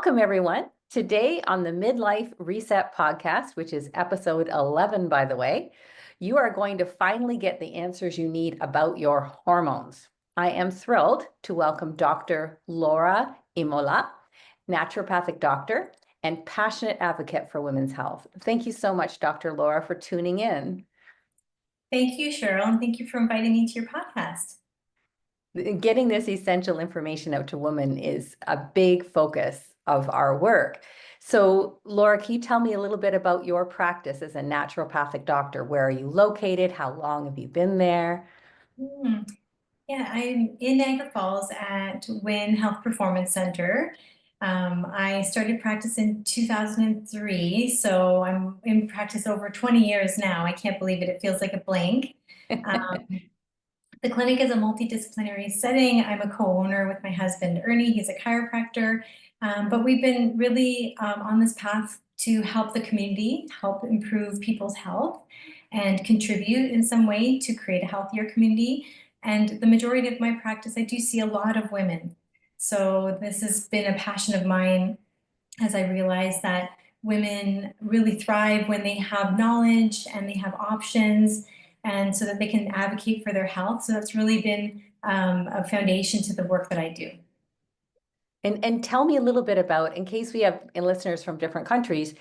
Welcome, everyone. Today on the Midlife Reset podcast, which is episode 11, by the way, you are going to finally get the answers you need about your hormones. I am thrilled to welcome Dr. Laura Imola, naturopathic doctor and passionate advocate for women's health. Thank you so much, Dr. Laura, for tuning in. Thank you, Cheryl, and thank you for inviting me to your podcast. Getting this essential information out to women is a big focus of our work. So, Laura, can you tell me a little bit about your practice as a naturopathic doctor? Where are you located? How long have you been there? Yeah, I'm in Niagara Falls at Wynn Health Performance Center. I started practice in 2003, so I'm in practice over 20 years now. I can't believe it. It feels like a blink. The clinic is a multidisciplinary setting. I'm a co-owner with my husband, Ernie. He's a chiropractor. But we've been really on this path to help the community, help improve people's health, and contribute in some way to create a healthier community. And the majority of my practice, I do see a lot of women. So this has been a passion of mine as I realize that women really thrive when they have knowledge and they have options, and so that they can advocate for their health. So that's really been a foundation to the work that I do. And tell me a little bit about, in case we have listeners from different countries,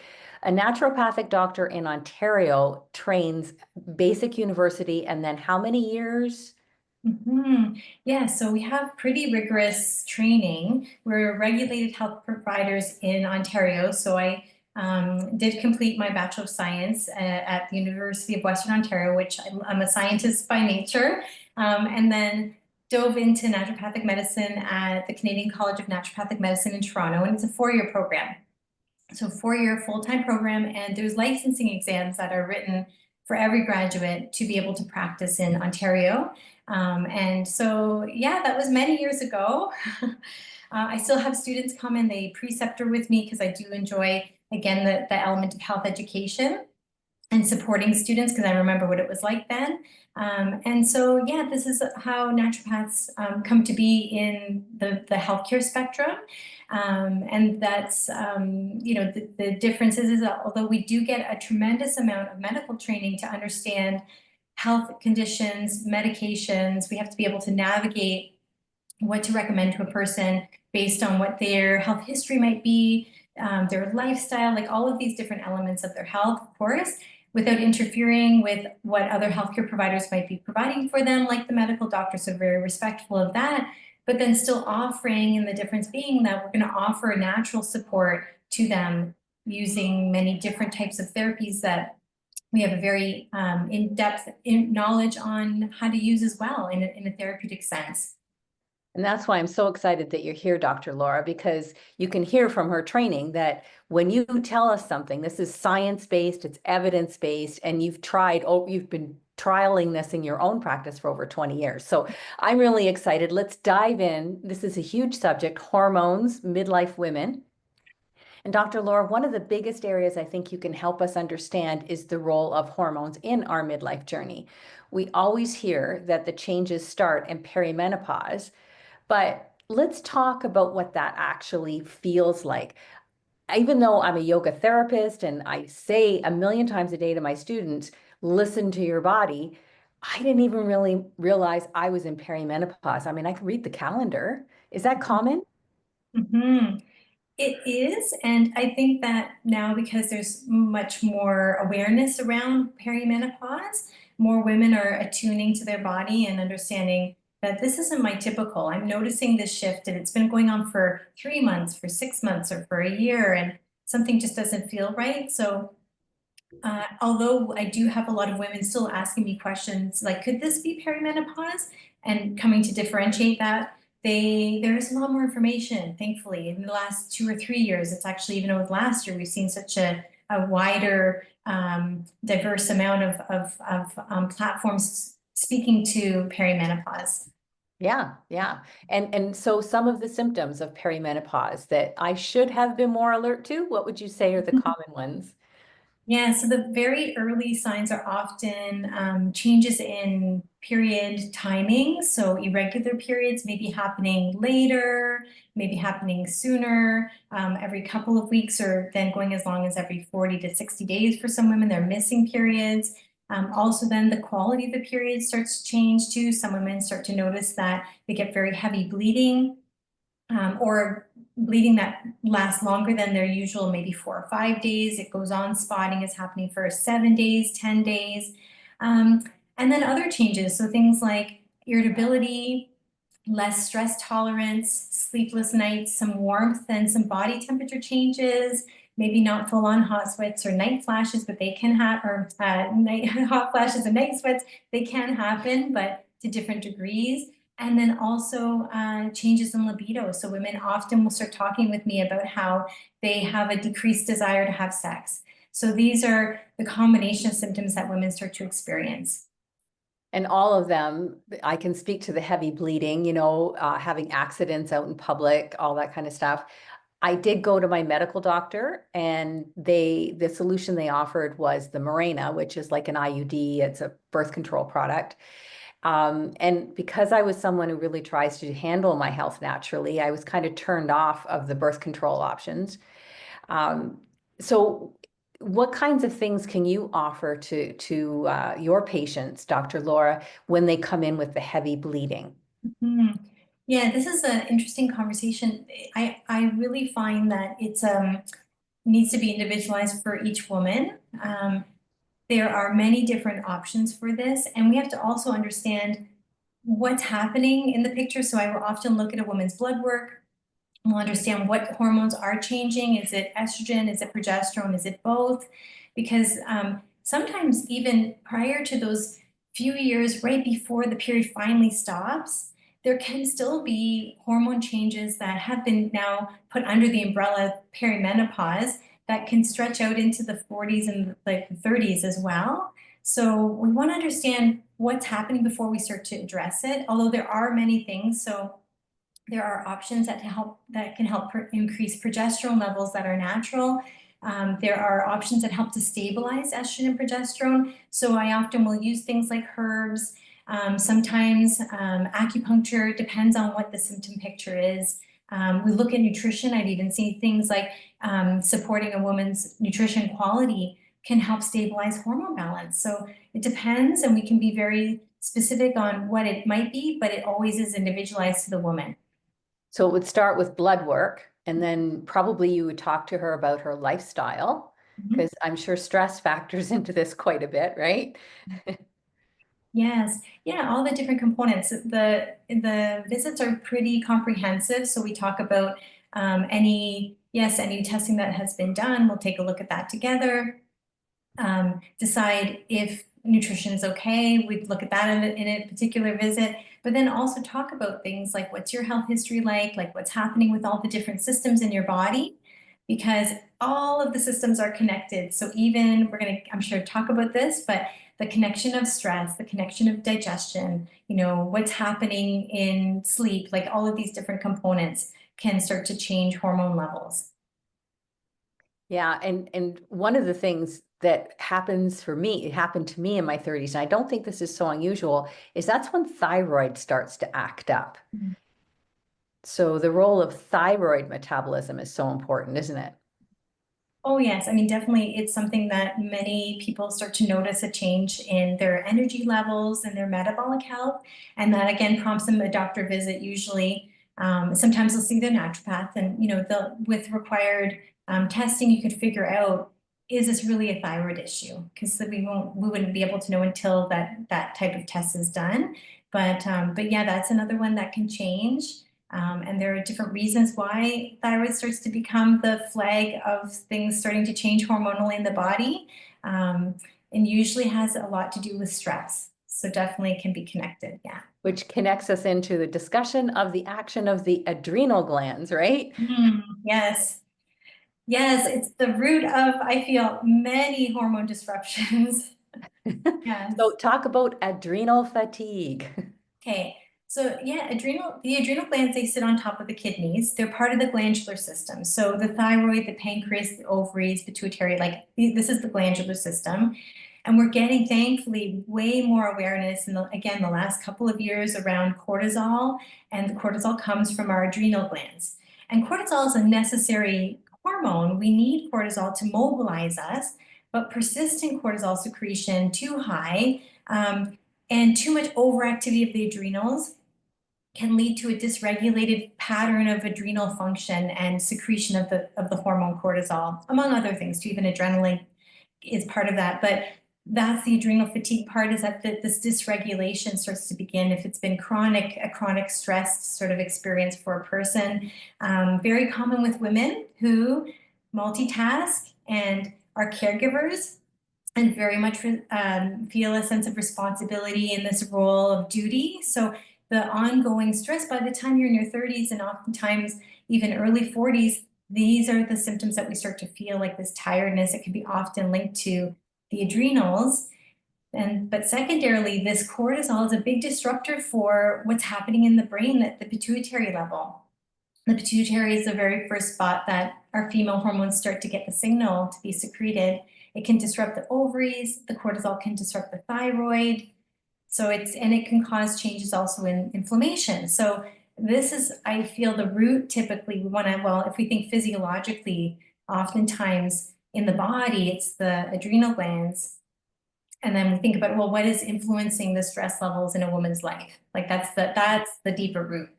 a naturopathic doctor in Ontario trains basic university, and then how many years? Yeah, so we have pretty rigorous training. We're regulated health providers in Ontario. So I did complete my Bachelor of Science at the University of Western Ontario, which I'm a scientist by nature, and then dove into naturopathic medicine at the Canadian College of Naturopathic Medicine in Toronto, and it's a four-year program. So four-year full-time program, and there's licensing exams that are written for every graduate to be able to practice in Ontario. And so, yeah, that was many years ago. I still have students come and they preceptor with me because I do enjoy, again, the element of health education and supporting students because I remember what it was like then. And so, yeah, this is how naturopaths come to be in the healthcare spectrum. And that's, the difference is that although we do get a tremendous amount of medical training to understand health conditions, medications, we have to be able to navigate what to recommend to a person based on what their health history might be, their lifestyle, like all of these different elements of their health, of course, without interfering with what other healthcare providers might be providing for them, like the medical doctors are very respectful of that, but then still offering, and the difference being that we're going to offer natural support to them using many different types of therapies that we have a very in-depth knowledge on how to use as well in a therapeutic sense. And that's why I'm so excited that you're here, Dr. Laura, because you can hear from her training that when you tell us something, this is science-based, it's evidence-based, and you've been trialing this in your own practice for over 20 years. So I'm really excited. Let's dive in. This is a huge subject, hormones, midlife women. And Dr. Laura, one of the biggest areas I think you can help us understand is the role of hormones in our midlife journey. We always hear that the changes start in perimenopause, but let's talk about what that actually feels like. Even though I'm a yoga therapist and I say a million times a day to my students, listen to your body, I didn't even really realize I was in perimenopause. I mean, I can read the calendar. Is that common? Mm-hmm. It is, and I think that now because there's much more awareness around perimenopause, more women are attuning to their body and understanding that this isn't my typical. I'm noticing this shift and it's been going on for 3 months, for 6 months, or for a year, and something just doesn't feel right. So although I do have a lot of women still asking me questions like, could this be perimenopause? And coming to differentiate that, there's a lot more information, thankfully. In the last 2 or 3 years, it's actually, even with last year, we've seen such a wider, diverse amount of platforms speaking to perimenopause. Yeah, yeah. And so some of the symptoms of perimenopause that I should have been more alert to, what would you say are the common ones? Yeah, so the very early signs are often changes in period timing. So irregular periods may be happening later, maybe happening sooner, every couple of weeks, or then going as long as every 40 to 60 days for some women. They're missing periods. Also, then the quality of the period starts to change too. Some women start to notice that they get very heavy bleeding, or bleeding that lasts longer than their usual, maybe 4 or 5 days. It goes on, spotting is happening for 7 days, 10 days. And then other changes, so things like irritability, less stress tolerance, sleepless nights, some warmth and some body temperature changes, maybe not full on hot sweats or night flashes, but they can have, or night hot flashes and night sweats, they can happen, but to different degrees. And then also changes in libido. So women often will start talking with me about how they have a decreased desire to have sex. So these are the combination of symptoms that women start to experience. And all of them, I can speak to the heavy bleeding, having accidents out in public, all that kind of stuff. I did go to my medical doctor, and the solution they offered was the Mirena, which is like an IUD. It's a birth control product. And because I was someone who really tries to handle my health naturally, I was kind of turned off of the birth control options. Um, so what kinds of things can you offer to your patients, Dr. Laura, when they come in with the heavy bleeding? Mhm. Yeah, this is an interesting conversation. I really find that it's needs to be individualized for each woman. There are many different options for this, and we have to also understand what's happening in the picture. So I will often look at a woman's blood work. We'll understand what hormones are changing. Is it estrogen? Is it progesterone? Is it both? Because sometimes even prior to those few years, right before the period finally stops, there can still be hormone changes that have been now put under the umbrella of perimenopause that can stretch out into the 40s and like the 30s as well. So we want to understand what's happening before we start to address it, although there are many things. So there are options that can help increase progesterone levels that are natural. There are options that help to stabilize estrogen and progesterone. So I often will use things like herbs. Sometimes acupuncture, depends on what the symptom picture is. We look at nutrition. I've even seen things like supporting a woman's nutrition quality can help stabilize hormone balance. So it depends, and we can be very specific on what it might be, but it always is individualized to the woman. So it would start with blood work, and then probably you would talk to her about her lifestyle, Mhm. because I'm sure stress factors into this quite a bit, right? Yes, yeah, all the different components. The visits are pretty comprehensive, so we talk about any testing that has been done. We'll take a look at that together, decide if nutrition is okay. We'd look at that in a particular visit, but then also talk about things like what's your health history like what's happening with all the different systems in your body, because all of the systems are connected. So even we're going to, I'm sure, talk about this, but the connection of stress, the connection of digestion, what's happening in sleep, like all of these different components can start to change hormone levels. Yeah, and one of the things that happens for me, it happened to me in my 30s, and I don't think this is so unusual, is that's when thyroid starts to act up. So the role of thyroid metabolism is so important, isn't it? Oh, yes. I mean, definitely, it's something that many people start to notice a change in their energy levels and their metabolic health. And that again prompts them a doctor visit usually. Sometimes they'll see their naturopath, and they'll, with required testing, you could figure out, is this really a thyroid issue? Because we wouldn't be able to know until that type of test is done. But yeah, that's another one that can change. And there are different reasons why thyroid starts to become the flag of things starting to change hormonally in the body. Um, and usually has a lot to do with stress. So definitely can be connected. Yeah. Which connects us into the discussion of the action of the adrenal glands, right? Yes. Yes. It's the root of, I feel, many hormone disruptions. Yes. So talk about adrenal fatigue. Okay. So yeah, the adrenal glands, they sit on top of the kidneys. They're part of the glandular system. So the thyroid, the pancreas, the ovaries, pituitary, like this is the glandular system. And we're getting, thankfully, way more awareness in again, the last couple of years around cortisol, and the cortisol comes from our adrenal glands. And cortisol is a necessary hormone. We need cortisol to mobilize us, but persistent cortisol secretion too high, and too much overactivity of the adrenals can lead to a dysregulated pattern of adrenal function and secretion of the hormone cortisol, among other things too. Even adrenaline is part of that. But that's the adrenal fatigue part, is that this dysregulation starts to begin if it's been a chronic stress sort of experience for a person. Very common with women who multitask and are caregivers and very much feel a sense of responsibility in this role of duty. So the ongoing stress, by the time you're in your 30s and oftentimes even early 40s, these are the symptoms that we start to feel, like this tiredness. It can be often linked to the adrenals. But secondarily, this cortisol is a big disruptor for what's happening in the brain at the pituitary level. The pituitary is the very first spot that our female hormones start to get the signal to be secreted. It can disrupt the ovaries, the cortisol can disrupt the thyroid. And it can cause changes also in inflammation. So this is, I feel, the root. Typically we want to, well, if we think physiologically, oftentimes in the body, it's the adrenal glands. And then we think about, well, what is influencing the stress levels in a woman's life? Like that's the deeper root.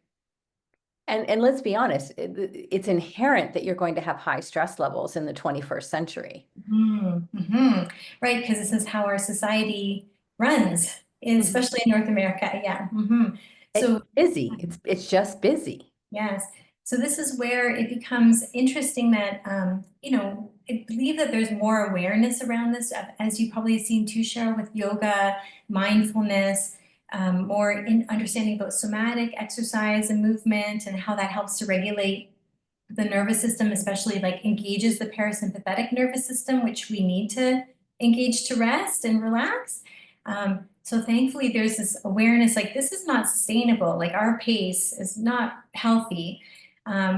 And let's be honest, it's inherent that you're going to have high stress levels in the 21st century. Mm-hmm. Right, because this is how our society runs, especially in North America. Yeah. It's So busy. It's just busy. yes. So this is where it becomes interesting that, I believe that there's more awareness around this, as you probably have seen too, Cheryl, with yoga, mindfulness, more in understanding about somatic exercise and movement and how that helps to regulate the nervous system, especially like engages the parasympathetic nervous system, which we need to engage to rest and relax. So thankfully there's this awareness, like this is not sustainable, like our pace is not healthy.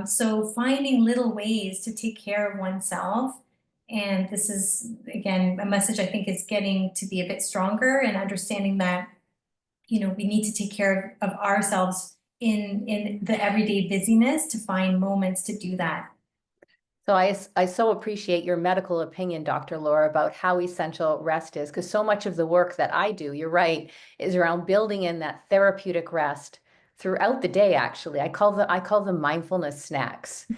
So finding little ways to take care of oneself. And this is, again, a message I think is getting to be a bit stronger, and understanding that, we need to take care of ourselves in the everyday busyness to find moments to do that. So I so appreciate your medical opinion, Dr. Laura, about how essential rest is, because so much of the work that I do, you're right, is around building in that therapeutic rest throughout the day, actually. I call them mindfulness snacks.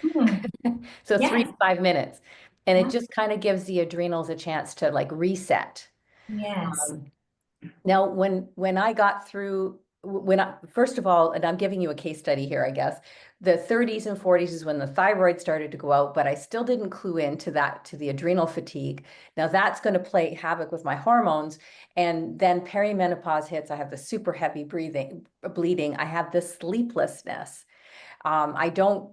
So three Yes. to 5 minutes. And it Yeah. just kind of gives the adrenals a chance to like reset. Yes. Um, Now, when I got through, first of all, and I'm giving you a case study here, I guess, the 30s and 40s is when the thyroid started to go out, but I still didn't clue into that, to the adrenal fatigue. Now that's going to play havoc with my hormones. And then perimenopause hits. I have the super heavy bleeding. I have this sleeplessness. I don't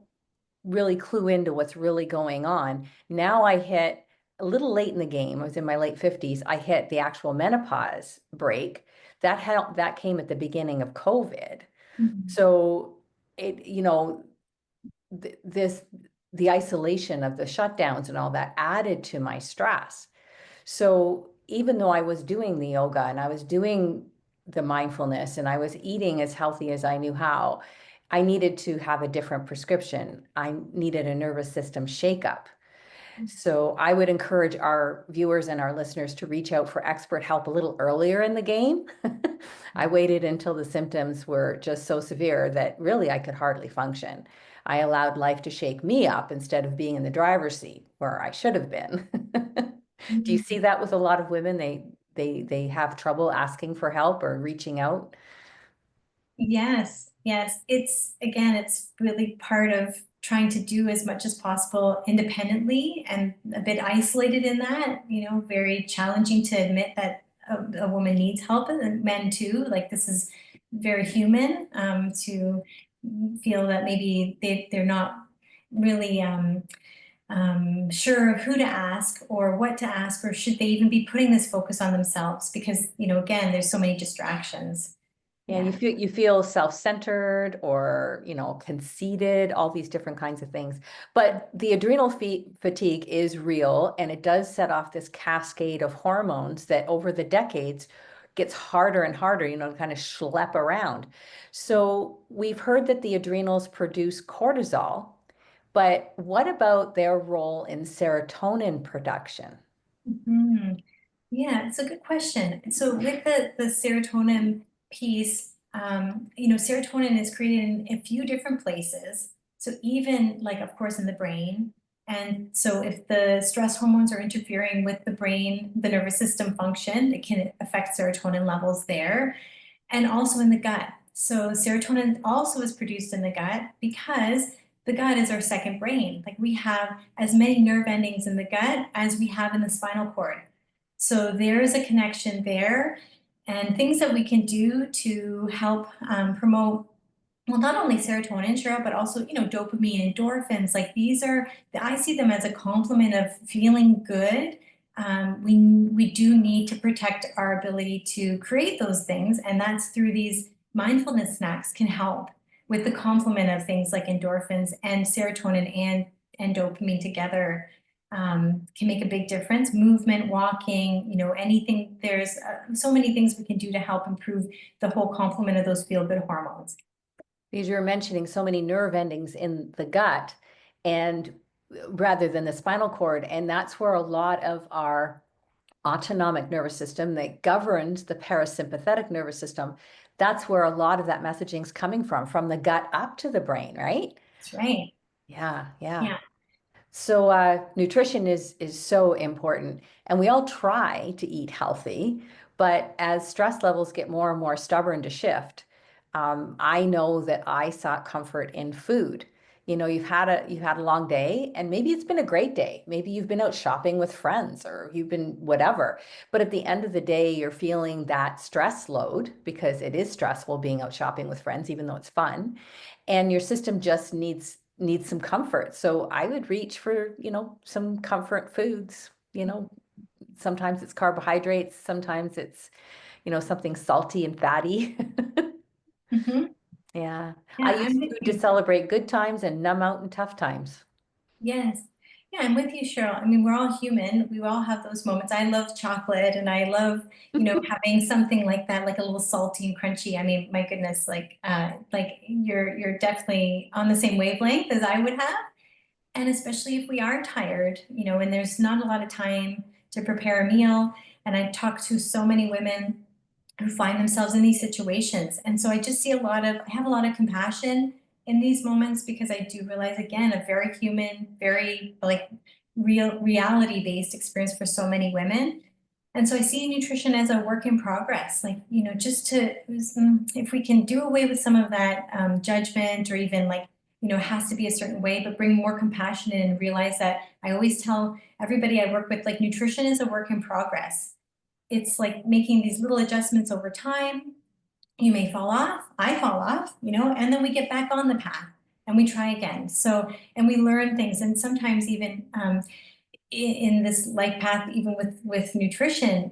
really clue into what's really going on. Now I hit a little late in the game. I was in my late 50s. I hit the actual menopause break. That came at the beginning of COVID. Mhm. So this the isolation of the shutdowns and all that added to my stress. So even though I was doing the yoga and I was doing the mindfulness and I was eating as healthy as I knew how, I needed to have a different prescription. I needed a nervous system shakeup. So I would encourage our viewers and our listeners to reach out for expert help a little earlier in the game. I waited until the symptoms were just so severe that really I could hardly function. I allowed life to shake me up instead of being in the driver's seat where I should have been. Do you see that with a lot of women? They have trouble asking for help or reaching out. Yes, yes. It's really part of trying to do as much as possible independently, and a bit isolated in that, very challenging to admit that a woman needs help, and men too. Like this is very human, to feel that maybe they're not really sure of who to ask or what to ask, or should they even be putting this focus on themselves, because, again, there's so many distractions. Yeah, Yeah. you feel self-centered or, conceited, all these different kinds of things. But the adrenal fatigue is real, and it does set off this cascade of hormones that over the decades gets harder and harder, to kind of schlep around. So we've heard that the adrenals produce cortisol, but what about their role in serotonin production? Mhm. Yeah, it's a good question. So with the serotonin piece, serotonin is created in a few different places. So even like, of course, in the brain. And so if the stress hormones are interfering with the brain, the nervous system function, it can affect serotonin levels there, and also in the gut. So serotonin also is produced in the gut because the gut is our second brain. Like we have as many nerve endings in the gut as we have in the spinal cord. So there is a connection there, and things that we can do to help promote, well, not only serotonin, Cheryl, but also, dopamine, endorphins. Like these are, I see them as a complement of feeling good. We do need to protect our ability to create those things, and that's through these mindfulness snacks can help with the complement of things like endorphins and serotonin and dopamine together. Can make a big difference. Movement, walking, anything. There's so many things we can do to help improve the whole complement of those feel-good hormones. Because you're mentioning so many nerve endings in the gut and rather than the spinal cord. And that's where a lot of our autonomic nervous system that governs the parasympathetic nervous system, that's where a lot of that messaging is coming from the gut up to the brain, right? That's right. Yeah, yeah. Yeah. So nutrition is so important, and we all try to eat healthy, but as stress levels get more and more stubborn to shift, I know that I sought comfort in food. You've had a long day, and maybe it's been a great day. Maybe you've been out shopping with friends, or you've been whatever. But at the end of the day, you're feeling that stress load because it is stressful being out shopping with friends, even though it's fun, and your system just needs some comfort. So I would reach for, some comfort foods. Sometimes it's carbohydrates, sometimes it's, something salty and fatty. Hmm. Yeah. I Yeah, use I'm with food to you. celebrate good times and numb out in tough times. Yes. Yeah, I'm with you, Cheryl. I mean, we're all human. We all have those moments. I love chocolate and I love, having something like that, like a little salty and crunchy. I mean, my goodness, like you're definitely on the same wavelength as I would have. And especially if we are tired, and there's not a lot of time to prepare a meal. And I talk to so many women who find themselves in these situations. And so I just see I have a lot of compassion in these moments because I do realize, again, a very human, very like reality based experience for so many women. And so I see nutrition as a work in progress, like, just if we can do away with some of that judgment or even like, it has to be a certain way, but bring more compassion in and realize that I always tell everybody I work with, like, nutrition is a work in progress. It's like making these little adjustments over time. You may fall off, I fall off, and then we get back on the path and we try again. So, and we learn things. And sometimes even in this life path, even with nutrition,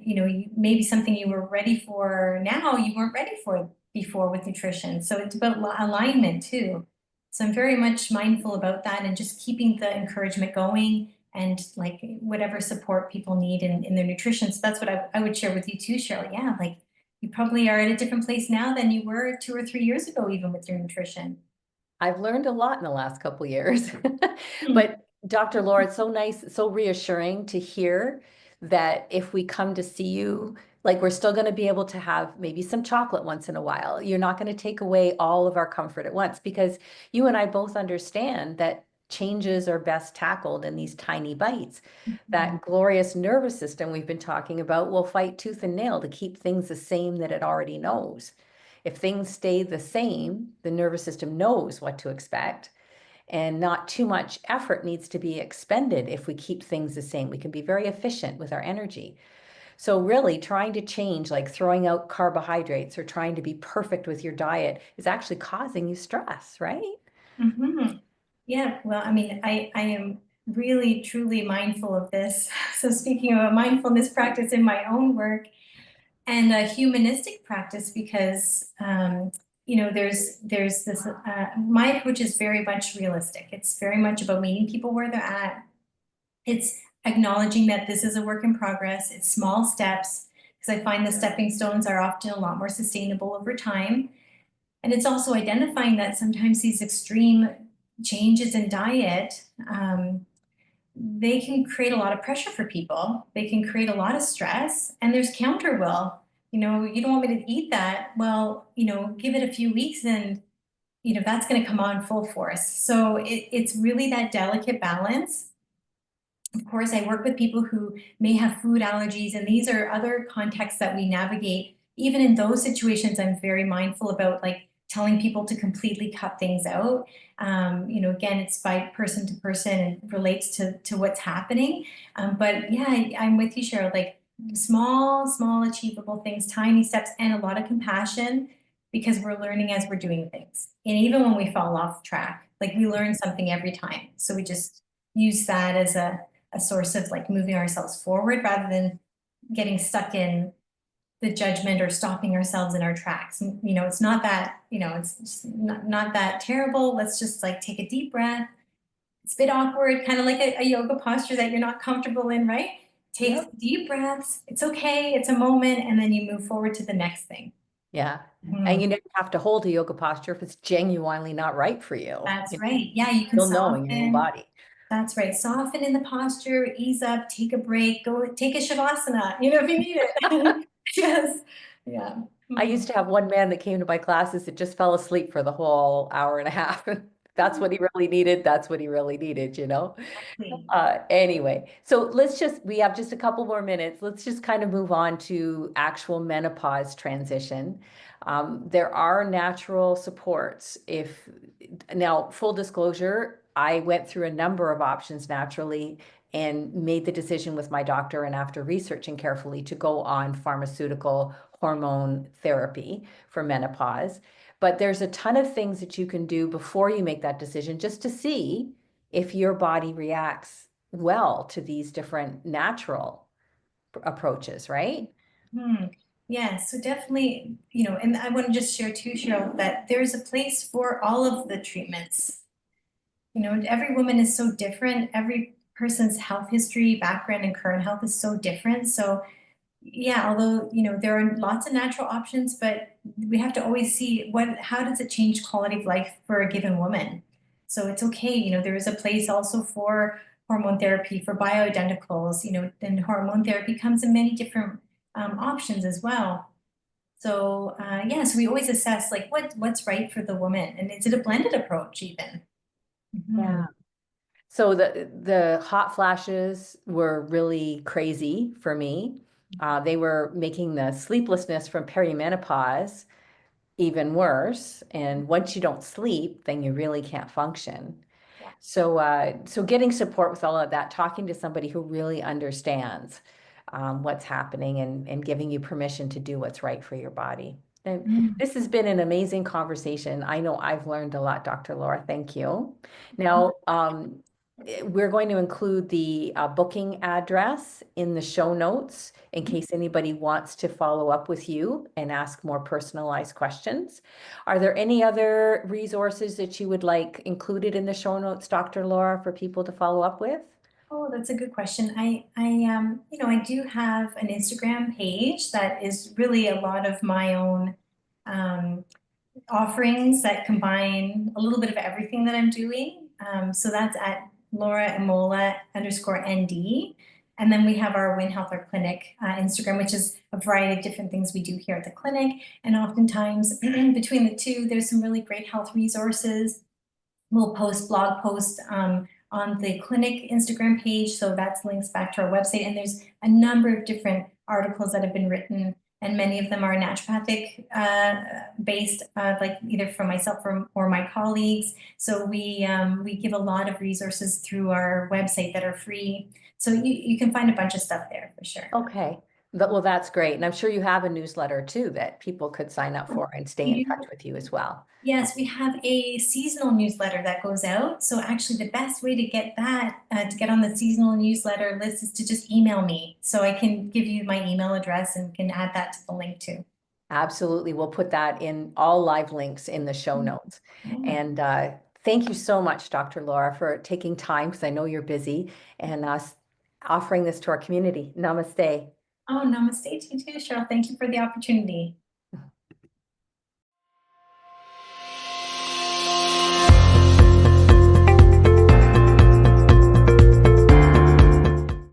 maybe something you were ready for now, you weren't ready for before with nutrition. So it's about alignment too. So I'm very much mindful about that and just keeping the encouragement going and like whatever support people need in their nutrition. So that's what I would share with you too, Cheryl. Yeah, like you probably are at a different place now than you were 2 or 3 years ago, even with your nutrition. I've learned a lot in the last couple years. Hmm. But Dr. Laura, it's so nice, so reassuring to hear that if we come to see you, like we're still going to be able to have maybe some chocolate once in a while. You're not going to take away all of our comfort at once because you and I both understand that changes are best tackled in these tiny bites. Mhm. That glorious nervous system we've been talking about will fight tooth and nail to keep things the same that it already knows. If things stay the same, the nervous system knows what to expect, and not too much effort needs to be expended if we keep things the same. We can be very efficient with our energy. So, really, trying to change, like throwing out carbohydrates or trying to be perfect with your diet, is actually causing you stress, right? Mhm. Yeah, well, I mean, I am really truly mindful of this. So speaking of a mindfulness practice in my own work, and a humanistic practice because there's this my approach is very much realistic. It's very much about meeting people where they're at. It's acknowledging that this is a work in progress. It's small steps because I find the stepping stones are often a lot more sustainable over time. And it's also identifying that sometimes these extreme changes in diet, they can create a lot of pressure for people. They can create a lot of stress, and there's counter will. You don't want me to eat that. Well, give it a few weeks and, that's going to come on full force. So it's really that delicate balance. Of course, I work with people who may have food allergies, and these are other contexts that we navigate. Even in those situations, I'm very mindful about like telling people to completely cut things out. Again, it's by person to person and relates to what's happening. But yeah, I'm with you, Cheryl. Like small, achievable things, tiny steps, and a lot of compassion because we're learning as we're doing things. And even when we fall off track, like we learn something every time. So we just use that as a source of like moving ourselves forward rather than getting stuck in the judgment or stopping ourselves in our tracks. It's not that, it's not that terrible. Let's just like take a deep breath. It's a bit awkward, kind of like a yoga posture that you're not comfortable in, right? Take Yep. deep breaths. It's okay. It's a moment. And then you move forward to the next thing. Yeah. And you never have to hold a yoga posture if it's genuinely not right for you. That's right. Yeah, you can You'll know in your own soften. body. That's right. Soften in the posture, ease up, take a break, go take a shavasana, if you need it. Yes. Yeah. I used to have one man that came to my classes that just fell asleep for the whole hour and a half. That's what he really needed. That's what he really needed. Exactly. Anyway, so we have just a couple more minutes. Let's just kind of move on to actual menopause transition. There are natural supports. Now, full disclosure, I went through a number of options naturally and made the decision with my doctor and after researching carefully to go on pharmaceutical hormone therapy for menopause. But there's a ton of things that you can do before you make that decision just to see if your body reacts well to these different natural approaches, right? Hmm. Yeah, so definitely, and I want to just share too, Cheryl, that there's a place for all of the treatments. Every woman is so different. Every person's health history, background, and current health is so different. So yeah, although, there are lots of natural options, but we have to always see how does it change quality of life for a given woman? So it's okay, there is a place also for hormone therapy, for bioidenticals, and hormone therapy comes in many different options as well. So so we always assess like what's right for the woman, and is it a blended approach even? Mhm. Yeah. So the hot flashes were really crazy for me. They were making the sleeplessness from perimenopause even worse. And once you don't sleep, then you really can't function. Yeah. So getting support with all of that, talking to somebody who really understands what's happening and giving you permission to do what's right for your body. And Mm. this has been an amazing conversation. I know I've learned a lot, Dr. Laura. Thank you. Now, we're going to include the booking address in the show notes in case anybody wants to follow up with you and ask more personalized questions. Are there any other resources that you would like included in the show notes, Dr. Laura, for people to follow up with? Oh, that's a good question. I do have an Instagram page that is really a lot of my own um, offerings that combine a little bit of everything that I'm doing. So that's at Laura Imola _ND. And then we have our Win Health or Clinic Instagram, which is a variety of different things we do here at the clinic. And oftentimes between the two, there's some really great health resources. We'll post blog posts on the clinic Instagram page. So that's links back to our website. And there's a number of different articles that have been written, and many of them are naturopathic based, like either from myself or my colleagues. So we give a lot of resources through our website that are free. So you can find a bunch of stuff there for sure. Okay. Well, that's great. And I'm sure you have a newsletter too that people could sign up for and stay in We touch do. with you as well. Yes, we have a seasonal newsletter that goes out. So actually the best way to get that, to get on the seasonal newsletter list is to just email me. So I can give you my email address and can add that to the link too. Absolutely. We'll put that in all live links in the show notes. Yeah. And thank you so much, Dr. Laura, for taking time because I know you're busy and offering this to our community. Namaste. Oh, namaste to you too, Cheryl. Thank you for the opportunity.